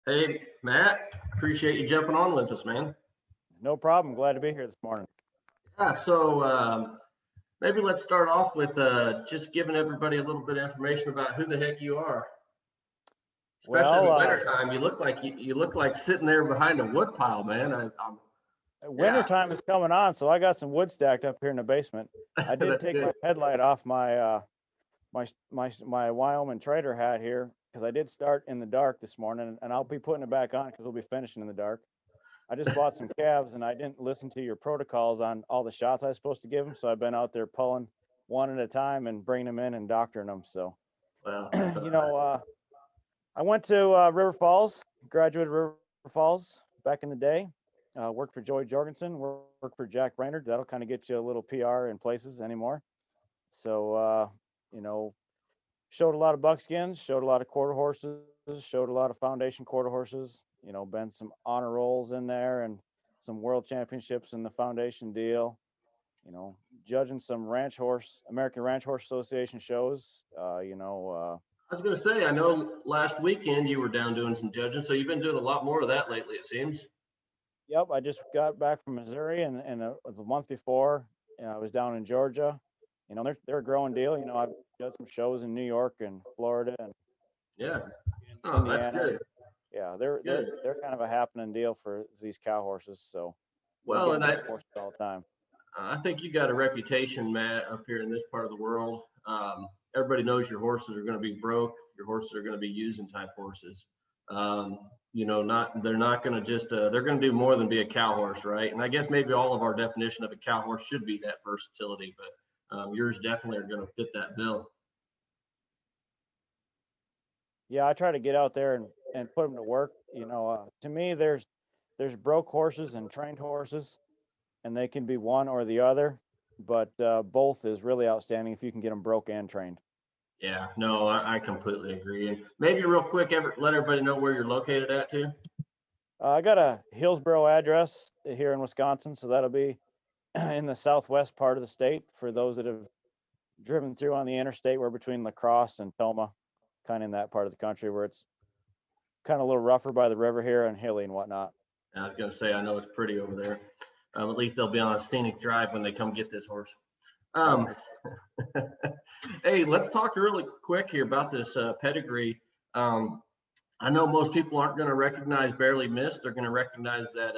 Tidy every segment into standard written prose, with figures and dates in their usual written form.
Hey, Matt, appreciate you jumping on with us, man. No problem. Glad to be here this morning. Yeah, so maybe let's start off with just giving everybody a little bit of information about who the heck you are. Especially in Well, the wintertime, you look like sitting there behind a wood pile, man. winter Yeah, time is coming on, so I got some wood stacked up here in the basement. I did that's take good. my headlight off my Wyoming trader hat here because I did start in the dark this morning, and I'll be putting it back on because we'll be finishing in the dark. I just bought some calves, and I didn't listen to your protocols on all the shots I was supposed to give them, so I've been out there pulling one at a time and bringing them in and doctoring them. So, Well, that's all you right. know, I went to River Falls, graduated River Falls back in the day. Worked for Joey Jorgensen, worked for Jack Raynard. That'll kind of get you a little PR in places anymore. So, you know, showed a lot of buckskins, showed a lot of quarter horses, showed a lot of foundation quarter horses. Been some honor rolls in there and some world championships in the foundation deal. Judging some American Ranch Horse Association shows. I was going to say, I know last weekend you were down doing some judging, so you've been doing a lot more of that lately, it seems. Yep, I just got back from Missouri, and the month before, I was down in Georgia. They're a growing deal. I've done some shows in New York and Florida and Yeah. in Oh, that's Indiana. good. Yeah, That's they're kind of a happening deal for these cow horses. So we're Well, getting and big horses all the time. I think you got a reputation, Matt, up here in this part of the world. Everybody knows your horses are going to be broke. Your horses are going to be using type horses. Not they're not going to just they're going to do more than be a cow horse, right? And I guess maybe all of our definition of a cow horse should be that versatility, but yours definitely are going to fit that bill. Yeah, I try to get out there and put them to work. To me, there's broke horses and trained horses, and they can be one or the other, but both is really outstanding if you can get them broke and trained. Yeah, no, I completely agree. And maybe real quick, let everybody know where you're located at too. I got a Hillsboro address here in Wisconsin, so that'll be in the southwest part of the state for those that have driven through on the interstate. We're between La Crosse and Toma, kind of in that part of the country where it's kind of a little rougher by the river here and hilly and whatnot. I was going to say, I know it's pretty over there. At least they'll be on a scenic drive when they come get this horse. That's Um, for hey, let's talk really quick here about this pedigree. I know most people aren't going to recognize Barely Missed. They're going to recognize that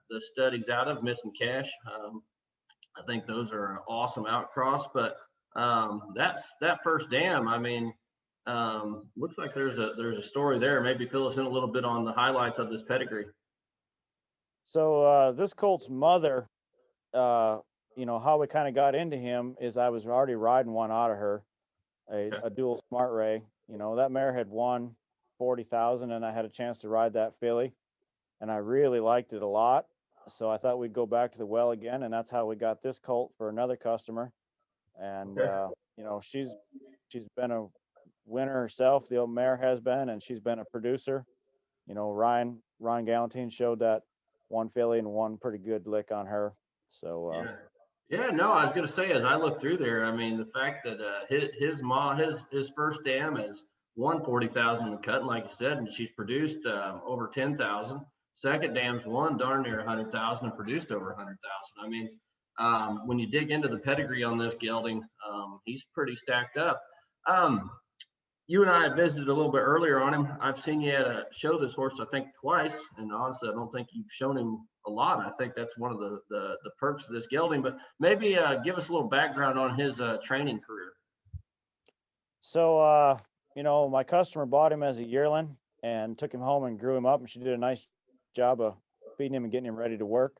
the studies out of Missing Cash. I think those are an awesome outcross, but that's that first dam. I mean, looks like there's a story there. Maybe fill us in a little bit on the highlights of this pedigree. So this colt's mother, uh, how we kind of got into him is I was already riding one out of her, Okay. a dual smart ray. That mare had won 40,000, and I had a chance to ride that filly, and I really liked it a lot. So I thought we'd go back to the well again, and that's how we got this colt for another customer. And Okay. she's been a winner herself. The old mare has been, and she's been a producer. Ryan Galantine showed that one filly and one pretty good lick on her. So Yeah. Yeah, no, I was gonna say as I look through there, I mean the fact that his first dam has won 40,000 in the cut, and like you said, and she's produced over 10,000. Second dam's won darn near 100,000 and produced over 100,000. I mean, when you dig into the pedigree on this gelding, he's pretty stacked up. Um, you and I had visited a little bit earlier on him. I've seen you at a show this horse, I think, twice, and honestly, I don't think you've shown him a lot. I think that's one of the perks of this gelding. But maybe give us a little background on his training career. so my customer bought him as a yearling and took him home and grew him up, and she did a nice job of feeding him and getting him ready to work.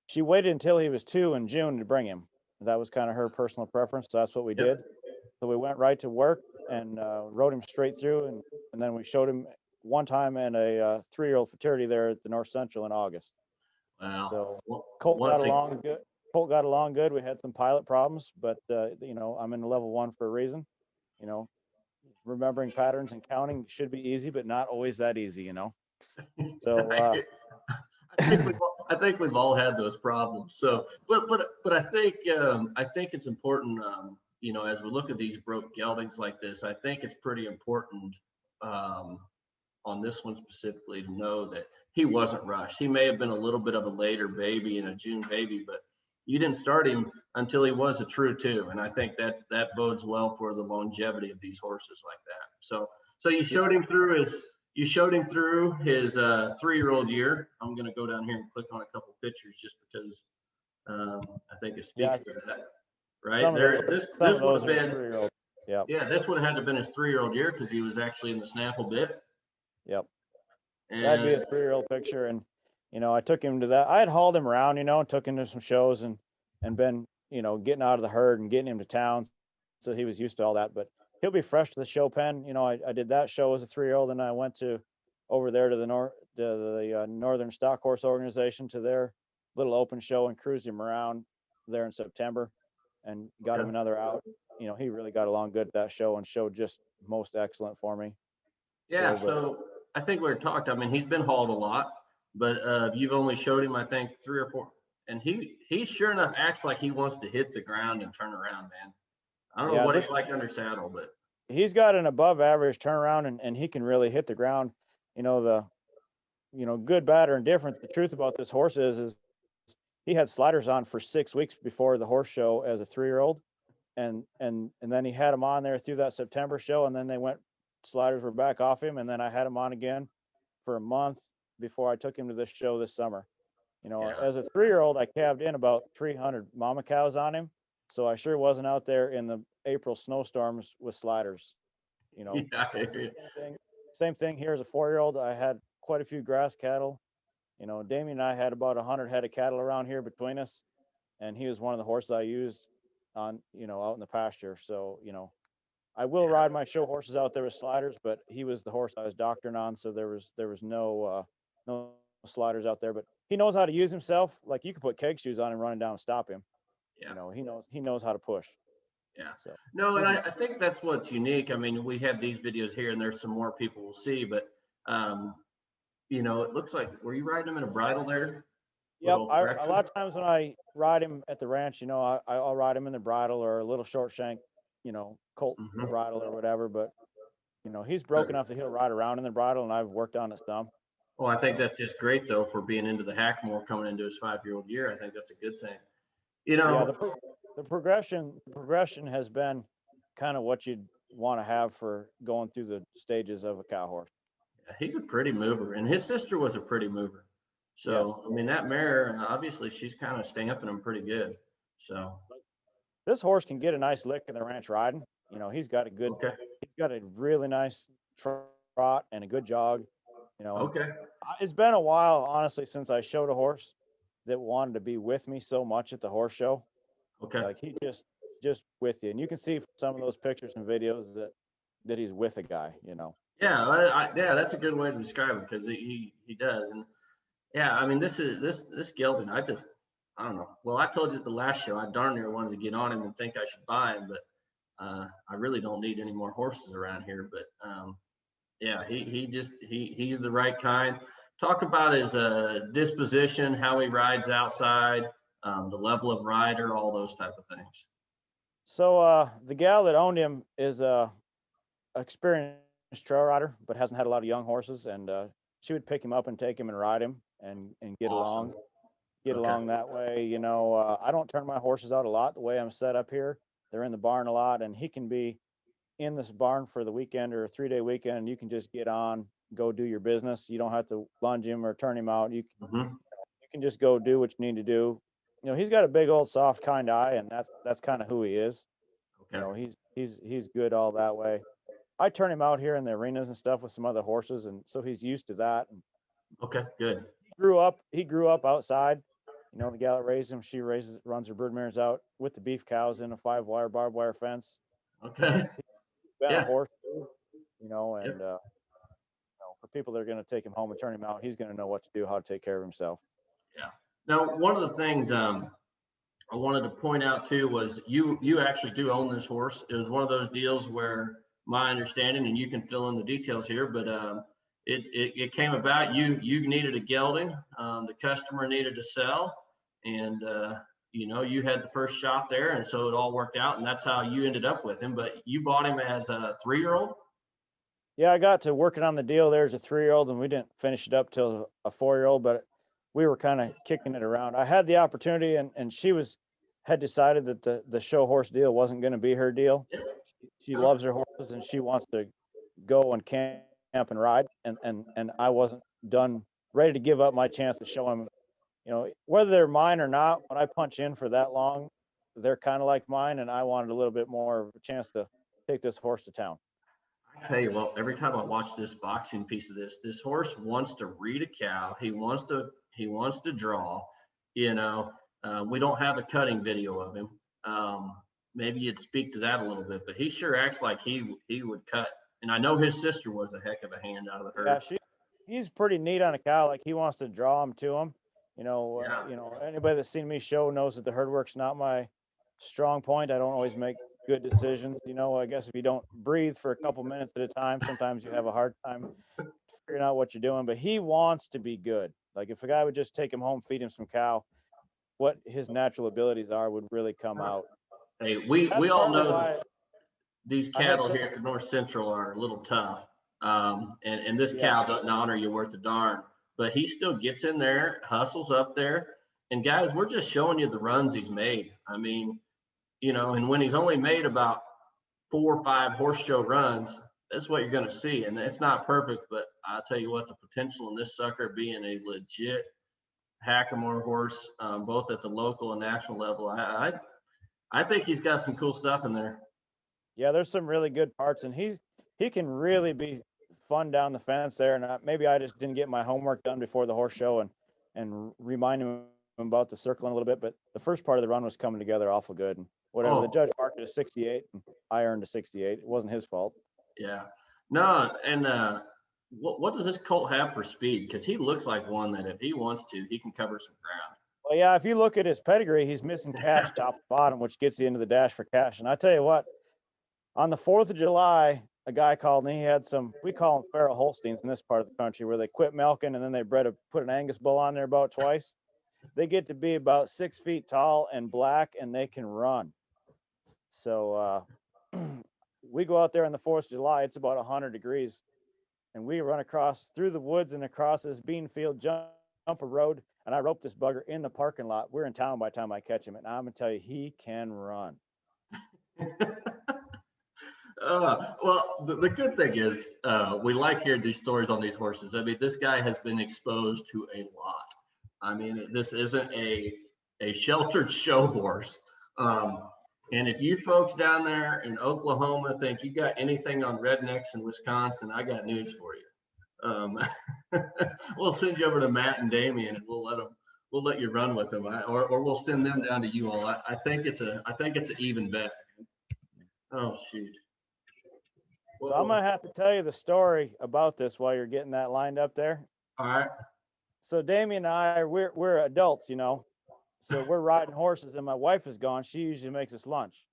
She waited until he was 2 in June to bring him. That was kind of her personal preference, so that's what we Yep. did. So we went right to work and rode him straight through, and then we showed him one time in a 3-year-old futurity there at the North Central in August. Wow. So Well, Colt got once again, along good. Colt got along good. We had some pilot problems, but I'm in the level 1 for a reason. You know, remembering patterns and counting should be easy, but not always that easy. So I think we've all had those problems. So, but I think it's important. As we look at these broke geldings like this, I think it's pretty important. Um, on this one specifically to know that he wasn't rushed. He may have been a little bit of a later baby and a June baby, but you didn't start him until he was a true 2. And I think that bodes well for the longevity of these horses like that. So you showed him through his 3-year-old year. I'm going to go down here and click on a couple pictures just because I think it speaks to that. Right there, this would have been, this would have had to have been his 3-year-old year because he was actually in the snaffle bit. Yep. And that'd be a 3-year-old picture. And, I took him to that. I had hauled him around, took him to some shows and been, getting out of the herd and getting him to town. So he was used to all that, but he'll be fresh to the show pen. I did that show as a 3-year-old, and I went over there to the Northern Stock Horse Organization to their little open show and cruised him around there in September and got him another out. He really got along good at that show and showed just most excellent for me. Yeah. So I think we talked, I mean, he's been hauled a lot, but you've only showed him, I think, 3 or 4. And he sure enough acts like he wants to hit the ground and turn around, man. I don't know what he's like under saddle, but he's got an above average turnaround and he can really hit the ground. Good, bad, or indifferent. The truth about this horse is he had sliders on for 6 weeks before the horse show as a 3-year-old. And then he had them on there through that September show, and then sliders were back off him, and then I had him on again for a month before I took him to this show this summer. As a 3-year-old, I calved in about 300 mama cows on him, so I sure wasn't out there in the April snowstorms with sliders. Same thing here as a 4-year-old. I had quite a few grass cattle. Damien and I had about 100 head of cattle around here between us, and he was one of the horses I used on, out in the pasture. So, I will ride my show horses out there with sliders, but he was the horse I was doctoring on. So there was no sliders out there, but he knows how to use himself. Like, you could put keg shoes on him, running down and stop him. Yeah. He knows how to push. Yeah. So no, and I think that's what's unique. I mean, we have these videos here and there's some more people will see, but it looks like, were you riding him in a bridle there? Yep. A lot of times when I ride him at the ranch, I'll ride him in the bridle or a little short shank, colt bridle or whatever. But, he's broken enough that he'll ride around in the bridle, and I've worked on it some. Well, I think that's just great, though, for being into the hack more coming into his 5-year-old year. I think that's a good thing. The progression has been kind of what you'd want to have for going through the stages of a cow horse. Yeah, he's a pretty mover, and his sister was a pretty mover. So, yes. I mean, that mare, obviously, she's kind of stamping him pretty good. So, this horse can get a nice lick in the ranch riding. He's got he's got a really nice trot and a good jog. It's been a while, honestly, since I showed a horse that wanted to be with me so much at the horse show. Okay. Like, he just with you, and you can see from some of those pictures and videos that he's with a guy. Yeah, that's a good way to describe him, because he does. And yeah, I mean, this gelding, I don't know. Well, I told you at the last show, I darn near wanted to get on him and think I should buy him, but I really don't need any more horses around here. But yeah, he's the right kind. Talk about his disposition, how he rides outside, the level of rider, all those type of things. So the gal that owned him is a experienced trail rider, but hasn't had a lot of young horses, and she would pick him up and take him and ride him and get along that way. I don't turn my horses out a lot the way I'm set up here. They're in the barn a lot, and he can be in this barn for the weekend or a 3-day weekend, and you can just get on, go do your business. You don't have to lunge him or turn him out. You can just go do what you need to do. He's got a big old soft kind eye, and that's kind of who he is. Okay. He's good all that way. I turn him out here in the arenas and stuff with some other horses, and so he's used to that. Okay, good. He grew up outside. The gal that raised him, she runs her brood mares out with the beef cows in a 5-wire barbed wire fence. Okay. He's been a horse, and for people that are going to take him home and turn him out, he's going to know what to do, how to take care of himself. Yeah. Now, one of the things I wanted to point out too was you actually do own this horse. It was one of those deals where, my understanding, and you can fill in the details here, but it came about, you needed a gelding, the customer needed to sell, and you had the first shot there, and so it all worked out, and that's how you ended up with him. But you bought him as a 3-year-old? Yeah, I got to working on the deal. There's a 3-year-old, and we didn't finish it up till a 4-year-old, but we were kind of kicking it around. I had the opportunity, and she had decided that the show horse deal wasn't going to be her deal. She loves her horses, and she wants to go and camp and ride, and I wasn't done ready to give up my chance to show them, whether they're mine or not. When I punch in for that long, they're kind of like mine, and I wanted a little bit more of a chance to take this horse to town. I tell you what, every time I watch this boxing piece of this horse wants to read a cow. He wants to draw. You know, we don't have a cutting video of him. Maybe you'd speak to that a little bit, but he sure acts like he would cut. And I know his sister was a heck of a hand out of the Yeah, herd. he's pretty neat on a cow. Like, he wants to draw him to him. Yeah. Anybody that's seen me show knows that the herd work's not my strong point. I don't always make good decisions. I guess if you don't breathe for a couple minutes at a time, sometimes you have a hard time figuring out what you're doing. But he wants to be good. Like, if a guy would just take him home, feed him some cow, what his natural abilities are would really come out. Hey, we That's all partly know that why these I had cattle to. here at the North Central are a little tough. And this Yeah, cow doesn't honor you worth a darn, but he still gets in there, hustles up there. And guys, we're just showing you the runs he's made. I mean, and when he's only made about 4 or 5 horse show runs, that's what you're going to see. And it's not perfect, but I'll tell you what, the potential in this sucker being a legit hackamore horse, both at the local and national level, I think he's got some cool stuff in there. yeah. There's some really good parts, and he can really be fun down the fence there. And maybe I just didn't get my homework done before the horse show and remind him about the circling a little bit. But the first part of the run was coming together awful good. And whatever, the Oh, judge marked it a 68, and I earned a 68. It wasn't his fault. yeah. No, and what does this colt have for speed? Because he looks like one that if he wants to, he can cover some Well, yeah, if you look at his pedigree, he's missing cash ground. top to bottom, which gets you into the dash for cash. And I tell you what, on the 4th of July, a guy called and he had we call them feral Holsteins in this part of the country, where they quit milking and then they put an Angus bull on there about twice. They get to be about 6 feet tall and black, and they can run. So we go out there on the 4th of July. It's about 100 degrees, and we run through the woods and across this bean field, jump a road, and I rope this bugger in the parking lot. We're in town by the time I catch him, and I'm gonna tell you, he can run. Well, the good thing is we like hearing these stories on these horses. I mean, this guy has been exposed to a lot. I mean, this isn't a sheltered show horse. And if you folks down there in Oklahoma think you got anything on rednecks in Wisconsin, I got news for you. We'll send you over to Matt and Damien, and we'll let you run with them, or we'll send them down to you all. I think it's an even bet. Oh shoot. So I'm gonna have to tell you the story about this while you're getting that lined up there. All right. So Damien and I, we're adults, so we're riding horses, and my wife is gone. She usually makes us lunch.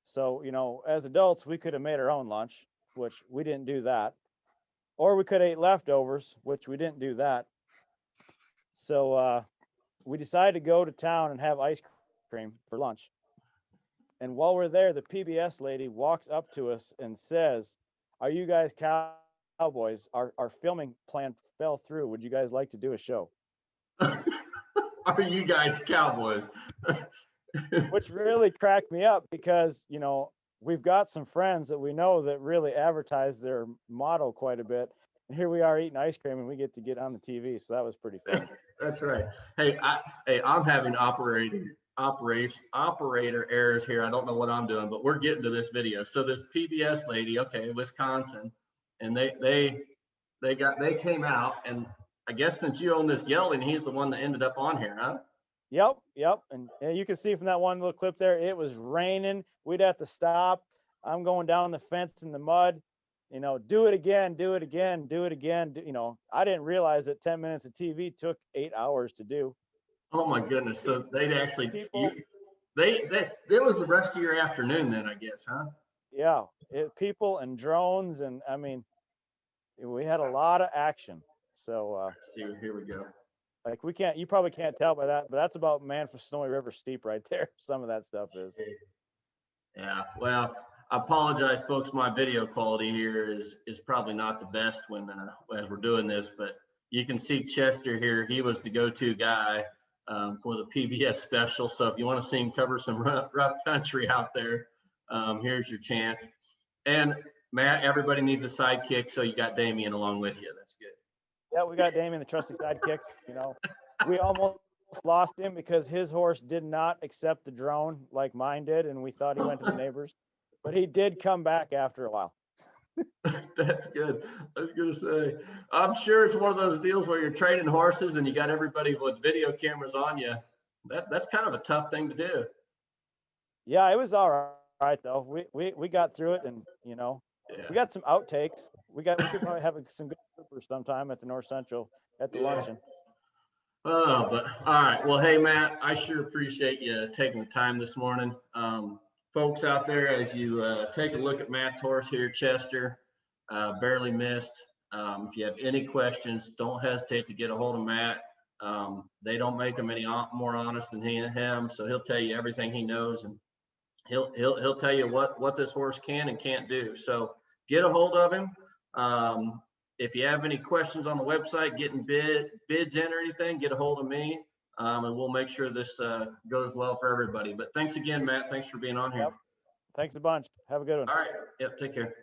So, as adults, we could have made our own lunch, which we didn't do that. Or we could have ate leftovers, which we didn't do that. So we decided to go to town and have ice cream for lunch. And while we're there, the PBS lady walks up to us and says, "Are you guys cowboys? Our filming plan fell through. Would you guys like to do a show?" Are you guys cowboys? Which really cracked me up because, we've got some friends that we know that really advertise their motto quite a bit. And here we are eating ice cream, and we get to get on the TV. So that was pretty fun. That's right. Hey, I'm having operator errors here. I don't know what I'm doing, but we're getting to this video. So this PBS lady, okay, Wisconsin, and they came out, and I guess since you own this gelding, he's the one that ended up on here, huh? Yep. And you can see from that one little clip there, it was raining. We'd have to stop. I'm going down the fence in the mud. Do it again. I didn't realize that 10 minutes of TV took 8 hours to do. Oh my goodness. So they'd actually, People, there was the rest of your afternoon then, I guess, huh? yeah, people and drones. And I mean, we had a lot of action. So, Let's see, here we go. like, you probably can't tell by that, but that's about Man from Snowy River Steep right there. Some of that stuff is. Yeah. Well, I apologize, folks. My video quality here is probably not the best when as we're doing this, but you can see Chester here. He was the go-to guy for the PBS special. So if you want to see him cover some rough country out there, here's your chance. And Matt, everybody needs a sidekick, so you got Damien along with you. That's good. Yeah, we got Damien, the trusty sidekick. You know, we almost lost him because his horse did not accept the drone like mine did, and we thought he went to the neighbors, but he did come back after a while. That's good. I was gonna say, I'm sure it's one of those deals where you're training horses and you got everybody with video cameras on you. That's kind of a tough thing to do. Yeah, it was all right though. We got through it, and you know, Yeah. we got some outtakes. We could probably have some good supers sometime at the North Central at the luncheon. Oh, but all right. Well, hey, Matt, I sure appreciate you taking the time this morning. Folks out there, as you take a look at Matt's horse here, Chester, barely missed. If you have any questions, don't hesitate to get a hold of Matt. They don't make him any more honest than him, so he'll tell you everything he knows, and he'll tell you what this horse can and can't do. So get a hold of him. If you have any questions on the website, getting bids in or anything, get a hold of me, and we'll make sure this goes well for everybody. But thanks again, Matt. Thanks for being on here. Yep. Thanks a bunch. Have a good one. All right. Yep. Take care.